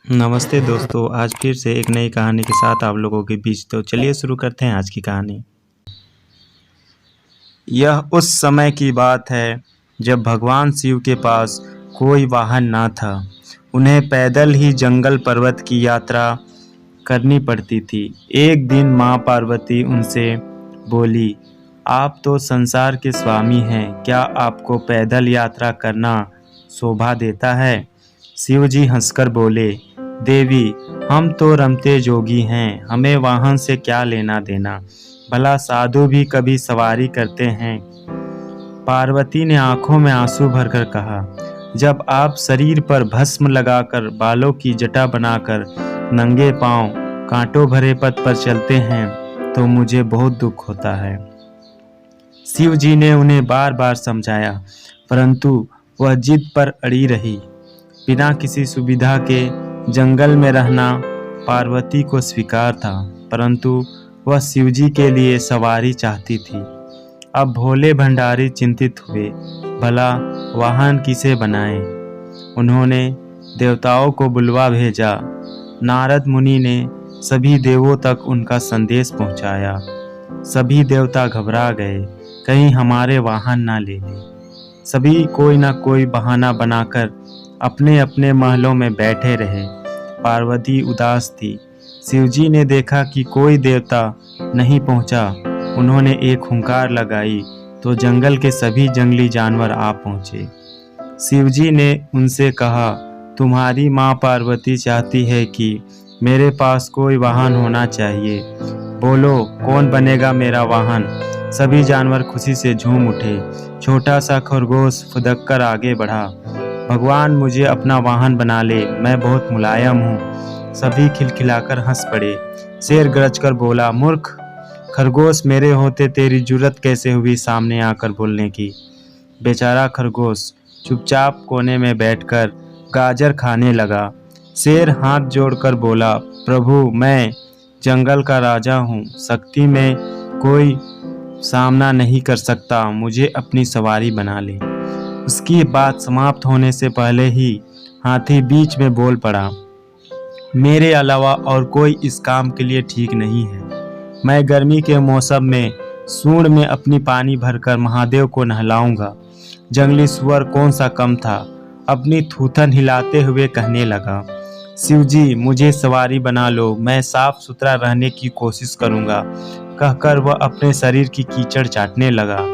नमस्ते दोस्तों, आज फिर से एक नई कहानी के साथ आप लोगों के बीच। तो चलिए शुरू करते हैं आज की कहानी। यह उस समय की बात है जब भगवान शिव के पास कोई वाहन ना था। उन्हें पैदल ही जंगल पर्वत की यात्रा करनी पड़ती थी। एक दिन माँ पार्वती उनसे बोली, आप तो संसार के स्वामी हैं, क्या आपको पैदल यात्रा करना शोभा देता है? शिव जी हंसकर बोले, देवी, हम तो रमते जोगी हैं, हमें वाहन से क्या लेना देना, भला साधु भी कभी सवारी करते हैं। पार्वती ने आंखों में आंसू भरकर कहा, जब आप शरीर पर भस्म लगाकर, बालों की जटा बनाकर, नंगे पांव कांटों भरे पथ पर चलते हैं तो मुझे बहुत दुख होता है। शिव जी ने उन्हें बार बार समझाया, परंतु वह जिद पर अड़ी रही। बिना किसी सुविधा के जंगल में रहना पार्वती को स्वीकार था, परंतु वह शिवजी के लिए सवारी चाहती थी। अब भोले भंडारी चिंतित हुए, भला वाहन किसे बनाएं? उन्होंने देवताओं को बुलवा भेजा। नारद मुनि ने सभी देवों तक उनका संदेश पहुंचाया। सभी देवता घबरा गए, कहीं हमारे वाहन ना ले ले। सभी कोई ना कोई बहाना बनाकर अपने अपने महलों में बैठे रहे। पार्वती उदास थी। शिवजी ने देखा कि कोई देवता नहीं पहुंचा। उन्होंने एक हुंकार लगाई तो जंगल के सभी जंगली जानवर आ पहुंचे। शिवजी ने उनसे कहा, तुम्हारी माँ पार्वती चाहती है कि मेरे पास कोई वाहन होना चाहिए। बोलो, कौन बनेगा मेरा वाहन? सभी जानवर खुशी से झूम उठे। छोटा सा खरगोश फुदक कर आगे बढ़ा, भगवान मुझे अपना वाहन बना ले, मैं बहुत मुलायम हूँ। सभी खिलखिलाकर हंस पड़े। शेर गरज कर बोला, मूर्ख खरगोश, मेरे होते तेरी जुर्रत कैसे हुई सामने आकर बोलने की? बेचारा खरगोश चुपचाप कोने में बैठकर गाजर खाने लगा। शेर हाथ जोड़कर बोला, प्रभु, मैं जंगल का राजा हूँ, शक्ति में कोई सामना नहीं कर सकता, मुझे अपनी सवारी बना ले। उसकी बात समाप्त होने से पहले ही हाथी बीच में बोल पड़ा, मेरे अलावा और कोई इस काम के लिए ठीक नहीं है। मैं गर्मी के मौसम में सूंड में अपनी पानी भरकर महादेव को नहलाऊंगा। जंगली सुअर कौन सा कम था, अपनी थूथन हिलाते हुए कहने लगा, शिवजी मुझे सवारी बना लो, मैं साफ सुथरा रहने की कोशिश करूंगा। कहकर वह अपने शरीर की कीचड़ चाटने लगा।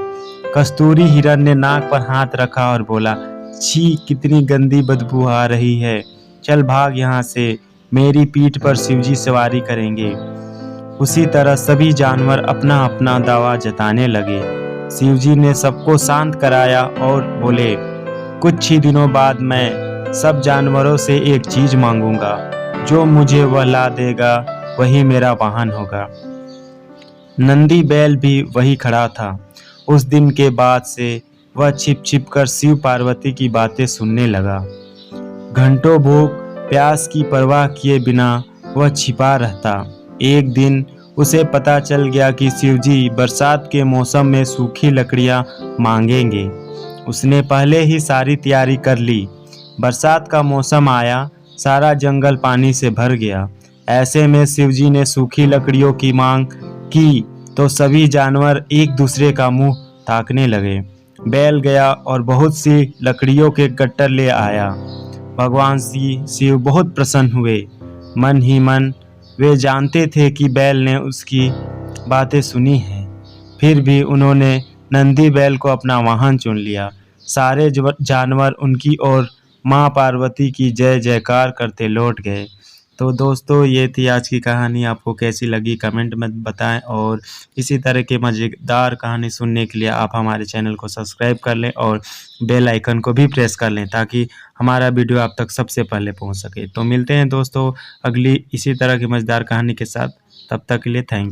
कस्तूरी हिरण ने नाक पर हाथ रखा और बोला, छी, कितनी गंदी बदबू आ रही है, चल भाग यहाँ से, मेरी पीठ पर शिवजी सवारी करेंगे। उसी तरह सभी जानवर अपना अपना दावा जताने लगे। शिवजी ने सबको शांत कराया और बोले, कुछ ही दिनों बाद मैं सब जानवरों से एक चीज मांगूंगा, जो मुझे वह ला देगा वही मेरा वाहन होगा। नंदी बैल भी वही खड़ा था। उस दिन के बाद से वह छिप छिप कर शिव पार्वती की बातें सुनने लगा। घंटों भूख प्यास की परवाह किए बिना वह छिपा रहता। एक दिन उसे पता चल गया कि शिवजी बरसात के मौसम में सूखी लकड़ियां मांगेंगे। उसने पहले ही सारी तैयारी कर ली। बरसात का मौसम आया, सारा जंगल पानी से भर गया। ऐसे में शिवजी ने सूखी लकड़ियों की मांग की तो सभी जानवर एक दूसरे का मुंह ताकने लगे। बैल गया और बहुत सी लकड़ियों के गट्टर ले आया। भगवान शिव बहुत प्रसन्न हुए। मन ही मन वे जानते थे कि बैल ने उसकी बातें सुनी हैं, फिर भी उन्होंने नंदी बैल को अपना वाहन चुन लिया। सारे जानवर उनकी ओर माँ पार्वती की जय जयकार करते लौट गए। तो दोस्तों, ये थी आज की कहानी। आपको कैसी लगी कमेंट में बताएं, और इसी तरह के मज़ेदार कहानी सुनने के लिए आप हमारे चैनल को सब्सक्राइब कर लें और बेल आइकन को भी प्रेस कर लें, ताकि हमारा वीडियो आप तक सबसे पहले पहुंच सके। तो मिलते हैं दोस्तों अगली इसी तरह की मज़ेदार कहानी के साथ। तब तक के लिए थैंक यू।